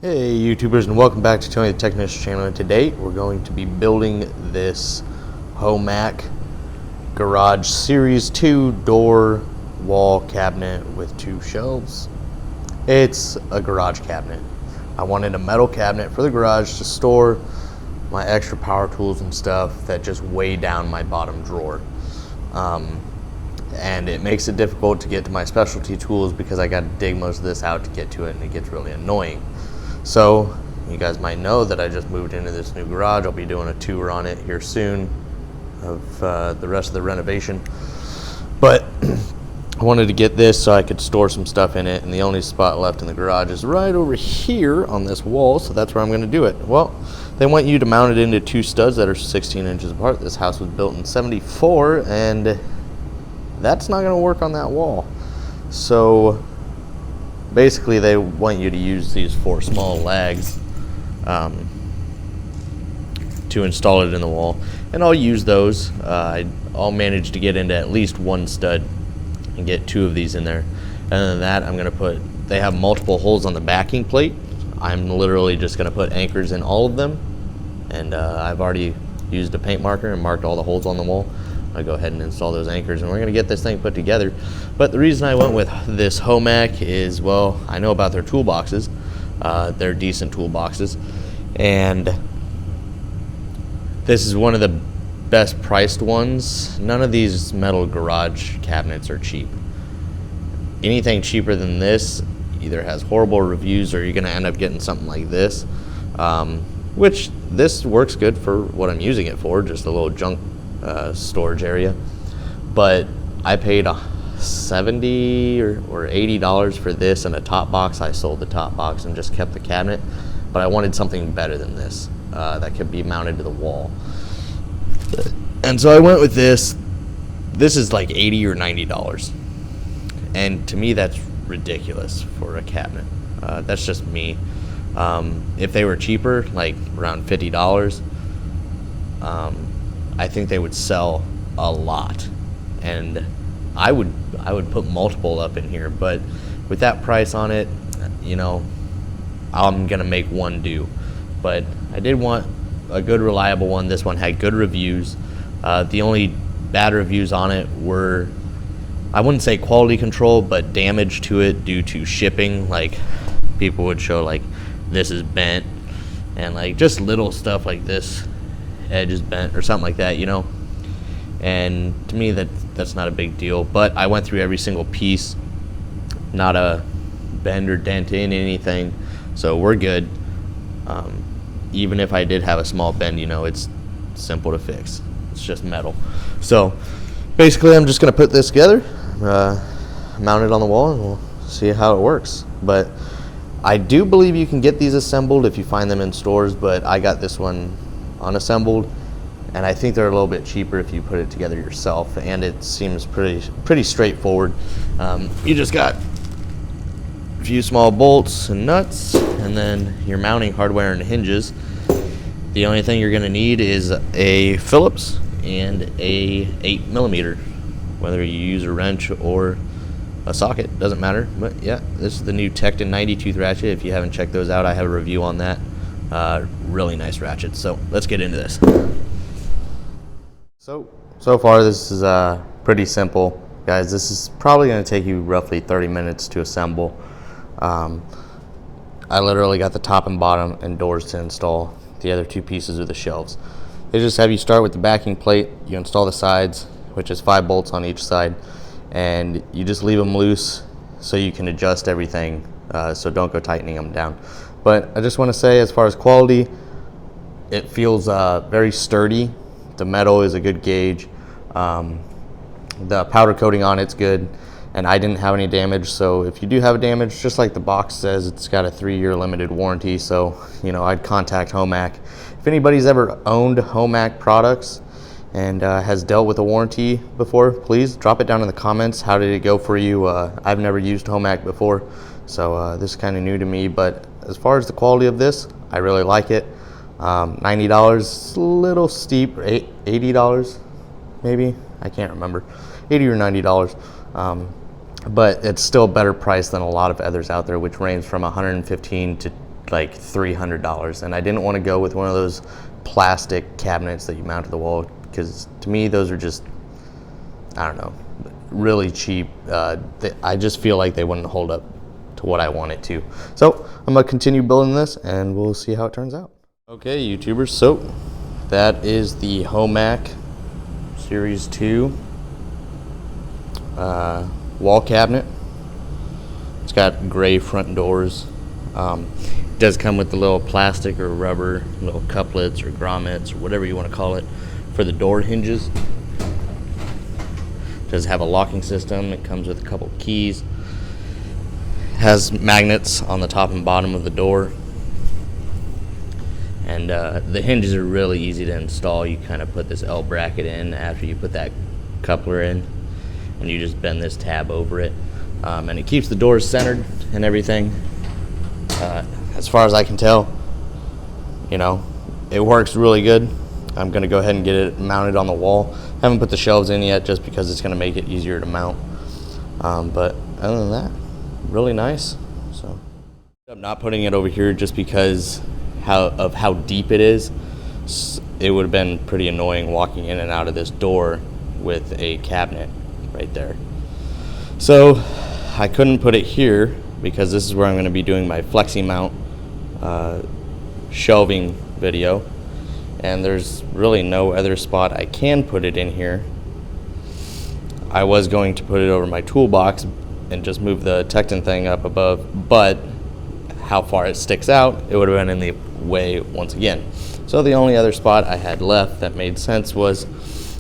Hey YouTubers, and welcome back to Tony the Technician channel. And today we're going to be building this Homak Garage Series 2 door wall cabinet with 2 shelves. It's a garage cabinet. I wanted a metal cabinet for the garage to store my extra power tools and stuff that just weigh down my bottom drawer. And it makes it difficult to get to my specialty tools because I got to dig most of this out to get to it, and it gets really annoying. So you guys might know that I just moved into this new garage. I'll be doing a tour on it here soon of the rest of the renovation. But I wanted to get this so I could store some stuff in it, and the only spot left in the garage is right over here on this wall, so that's where I'm going to do it. Well, they want you to mount it into 2 studs that are 16 inches apart. This house was built in '74, and that's not going to work on that wall. So basically they want you to use these 4 small lags to install it in the wall, and I'll use those. I'll manage to get into at least 1 stud and get 2 of these in there. And then that I'm going to they have multiple holes on the backing plate. I'm literally just going to put anchors in all of them, and I've already used a paint marker and marked all the holes on the wall. I'll go ahead and install those anchors, and we're going to get this thing put together. But the reason I went with this Homak is, well, I know about their toolboxes. They're decent toolboxes, and this is one of the best priced ones. None of these metal garage cabinets are cheap. Anything cheaper than this either has horrible reviews, or you're going to end up getting something like this, which this works good for what I'm using it for, just a little junk storage area. But I paid $70 or $80 for this and a top box. I sold the top box and just kept the cabinet, but I wanted something better than this that could be mounted to the wall. And so I went with this. This is like $80 or $90, and to me that's ridiculous for a cabinet. That's just me. If they were cheaper, like around $50, I think they would sell a lot, and I would put multiple up in here. But with that price on it, you know, I'm gonna make one do. But I did want a good, reliable one. This one had good reviews. The only bad reviews on it were, I wouldn't say quality control, but damage to it due to shipping. Like, people would show like this is bent, and like just little stuff like this edge is bent or something like that, you know. And to me that's not a big deal. But I went through every single piece, not a bend or dent in anything, so we're good. Even if I did have a small bend, you know, it's simple to fix. It's just metal. So basically I'm just gonna put this together, mount it on the wall, and we'll see how it works. But I do believe you can get these assembled if you find them in stores, but I got this one unassembled, and I think they're a little bit cheaper if you put it together yourself, and it seems pretty straightforward. You just got a few small bolts and nuts, and then your mounting hardware and hinges. The only thing you're going to need is a Phillips and a 8mm, whether you use a wrench or a socket, doesn't matter. But yeah, this is the new Tecton 90 tooth ratchet. If you haven't checked those out, I have a review on that. Really nice ratchet. So let's get into this. So far this is pretty simple, guys. This is probably going to take you roughly 30 minutes to assemble. I literally got the top and bottom and doors to install. The other 2 pieces are the shelves. They just have you start with the backing plate. You install the sides, which is 5 bolts on each side, and you just leave them loose so you can adjust everything, so don't go tightening them down. But I just want to say, as far as quality, it feels very sturdy. The metal is a good gauge. The powder coating on it's good, and I didn't have any damage. So if you do have a damage, just like the box says, it's got a 3-year limited warranty. So, you know, I'd contact Homak. If anybody's ever owned Homak products and has dealt with a warranty before, please drop it down in the comments. How did it go for you? I've never used Homak before, so this is kind of new to me. But as far as the quality of this, I really like it. $90, a little steep. $80 maybe, I can't remember, $80 or $90. But it's still a better price than a lot of others out there, which range from $115 to like $300, and I didn't want to go with one of those plastic cabinets that you mount to the wall, because to me those are just, I don't know, really cheap. I just feel like they wouldn't hold up to what I want it to. So I'm gonna continue building this and we'll see how it turns out. Okay, YouTubers, so that is the Homak Series 2 wall cabinet. It's got gray front doors. It does come with the little plastic or rubber little couplets or grommets or whatever you want to call it for the door hinges. It does have a locking system. It comes with a couple keys. It has magnets on the top and bottom of the door. And the hinges are really easy to install. You kind of put this L bracket in after you put that coupler in, and you just bend this tab over it. And it keeps the doors centered and everything. As far as I can tell, you know, it works really good. I'm gonna go ahead and get it mounted on the wall. Haven't put the shelves in yet just because it's gonna make it easier to mount. But other than that, really nice. So I'm not putting it over here just because how deep it is. It would have been pretty annoying walking in and out of this door with a cabinet right there. So I couldn't put it here because this is where I'm going to be doing my flexi mount shelving video, and there's really no other spot I can put it in here. I was going to put it over my toolbox and just move the Tecton thing up above, but how far it sticks out, it would have been in the way once again. So the only other spot I had left that made sense was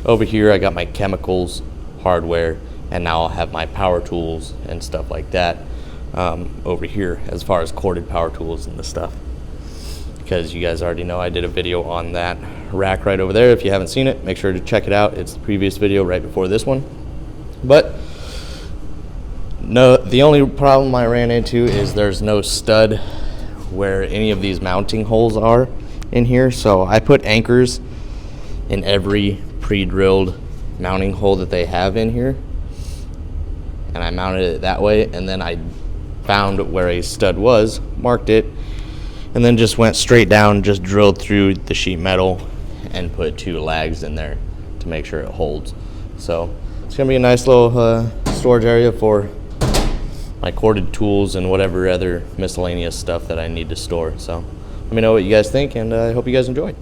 over here. I got my chemicals, hardware, and now I'll have my power tools and stuff like that over here, as far as corded power tools and the stuff, because you guys already know I did a video on that rack right over there. If you haven't seen it, make sure to check it out. It's the previous video right before this one. But no, the only problem I ran into is there's no stud where any of these mounting holes are in here. So I put anchors in every pre-drilled mounting hole that they have in here, and I mounted it that way, and then I found where a stud was, marked it, and then just went straight down, just drilled through the sheet metal and put 2 lags in there to make sure it holds. So it's gonna be a nice little storage area for my corded tools and whatever other miscellaneous stuff that I need to store. So let me know what you guys think, and I hope you guys enjoyed.